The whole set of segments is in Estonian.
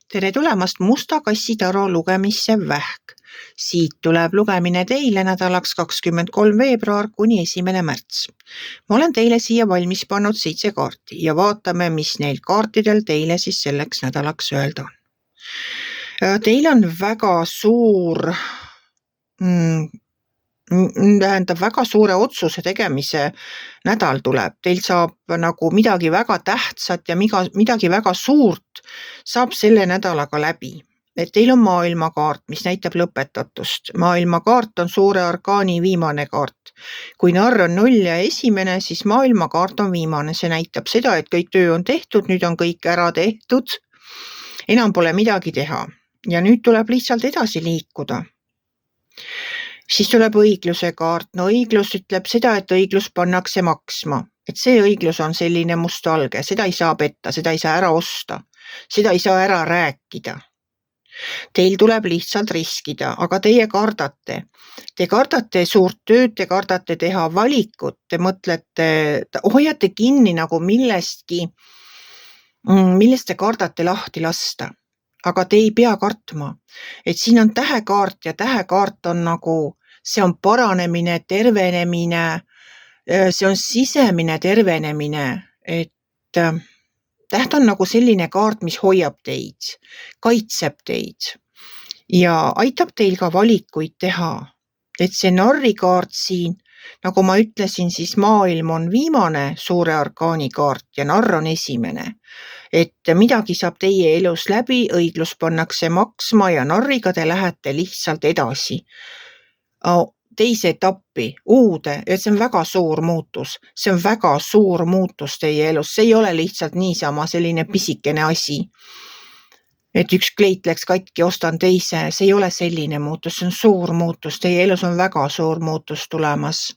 Tere tulemast Musta kassi taro lugemisse Vähk. Siit tuleb lugemine teile nädalaks 23. veebruar kuni 1. märts. Ma olen teile siia valmis pannud 7 kaarti ja vaatame, mis neil kaartidel teile siis selleks nädalaks öelda on. Teil on väga suur, väga suure otsuse tegemise nädal tuleb. Teil saab nagu midagi väga tähtsat ja midagi väga suurt saab selle nädalaga läbi. Et teil on maailmakaart, mis näitab lõpetatust. Maailmakaart on suure arkaani viimane kaart. Kui narr on 0 ja 1, siis maailmakaart on viimane. See näitab seda, et kõik töö on tehtud, nüüd on kõik ära tehtud. Enam pole midagi teha. Ja nüüd tuleb lihtsalt edasi liikuda. Siis tuleb õigluse kaart. No õiglus ütleb seda, et õiglus pannakse maksma. Et see õiglus on selline mustvalge. Seda ei saa petta, seda ei saa ära osta. Seda ei saa ära rääkida. Teil tuleb lihtsalt riskida, aga teie kardate. Te kardate suurt tööd, te kardate teha valikut, te mõtlete, hoiate kinni nagu millest te kardate lahti lasta. Aga te ei pea kartma. Et siin on tähekaart ja tähekaart on nagu, see on paranemine, tervenemine, see on sisemine tervenemine, et täht on nagu selline kaart, mis hoiab teid, kaitseb teid ja aitab teil ka valikuid teha. Et see narrikaart siin, nagu ma ütlesin, siis maailm on viimane suure arkaani kaart ja narr on esimene. Et midagi saab teie elus läbi, õiglus pannakse maksma ja narriga te lähete lihtsalt edasi. Teise etappi, uude, et see on väga suur muutus. See on väga suur muutus teie elus. See ei ole lihtsalt niisama selline pisikene asi. Et üks kleit läks katki, ostan teise. See ei ole selline muutus, see on suur muutus. Teie elus on väga suur muutus tulemas.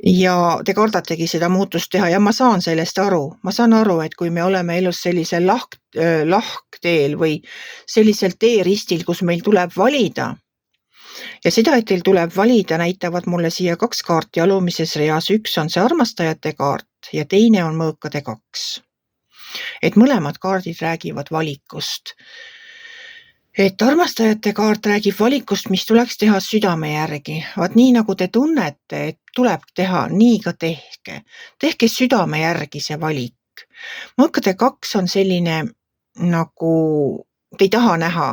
Ja te kardategi seda muutust teha ja ma saan sellest aru. Ma saan aru, et kui me oleme elus sellisel lahkteel või sellisel teeristil, kus meil tuleb valida, ja seda, et teil tuleb valida, näitavad mulle siia 2 kaarti alumises reas. Üks on see armastajate kaart ja teine on mõõkade 2. Et mõlemad kaardid räägivad valikust. Et armastajate kaart räägib valikust, mis tuleks teha südame järgi. Vaat nii nagu te tunnete, et tuleb teha, nii ka tehke. Tehke südame järgi see valik. Mõõkade 2 on selline nagu te ei taha näha.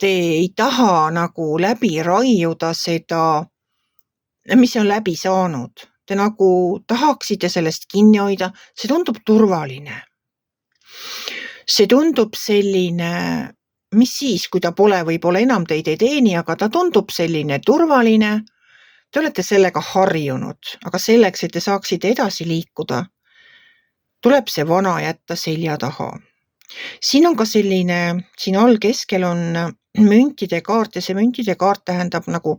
Te ei taha nagu läbi raiuda seda, mis on läbi saanud. Te nagu tahaksite sellest kinni hoida. See tundub turvaline. See tundub selline, mis siis, kui ta pole võib-olla enam teid ei teeni, aga ta tundub selline turvaline. Te olete sellega harjunud, aga selleks, et te saaksite edasi liikuda, tuleb see vana jätta selja taha. Siin on ka selline, siin all keskel on müntide kaart ja see müntide kaart tähendab nagu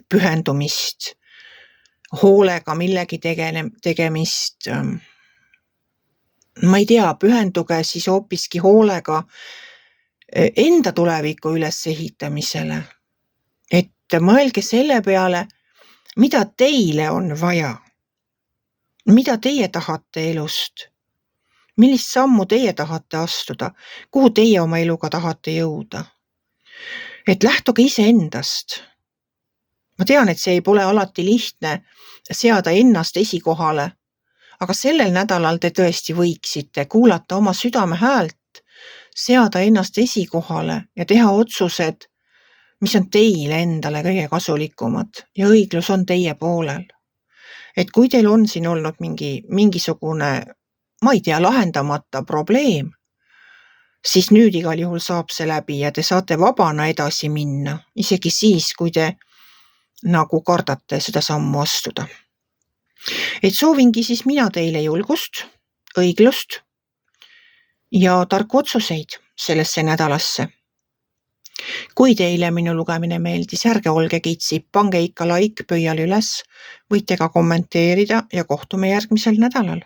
pühendumist, hoolega millegi tegemist. Ma ei tea, pühenduge siis hoopiski hoolega enda tuleviku üles ehitamisele. Et mõelge selle peale, mida teile on vaja, mida teie tahate elust, millist sammu teie tahate astuda, kuhu teie oma eluga tahate jõuda. Et lähtuge iseendast. Ma tean, et see ei pole alati lihtne seada ennast esikohale, aga sellel nädalal te tõesti võiksite kuulata oma südame häält, seada ennast esikohale ja teha otsused, mis on teile endale kõige kasulikumad ja õiglus on teie poolel. Et kui teil on siin olnud mingisugune, ma ei tea, lahendamata probleem, siis nüüd igal juhul saab see läbi ja te saate vabana edasi minna, isegi siis, kui te nagu kardate seda sammu astuda. Et soovingi siis mina teile julgust, õiglust ja tarku otsuseid sellesse nädalasse. Kui teile minu lugemine meeldis, ärge olge kitsi, pange ikka like pöial üles, võite ka kommenteerida ja kohtume järgmisel nädalal.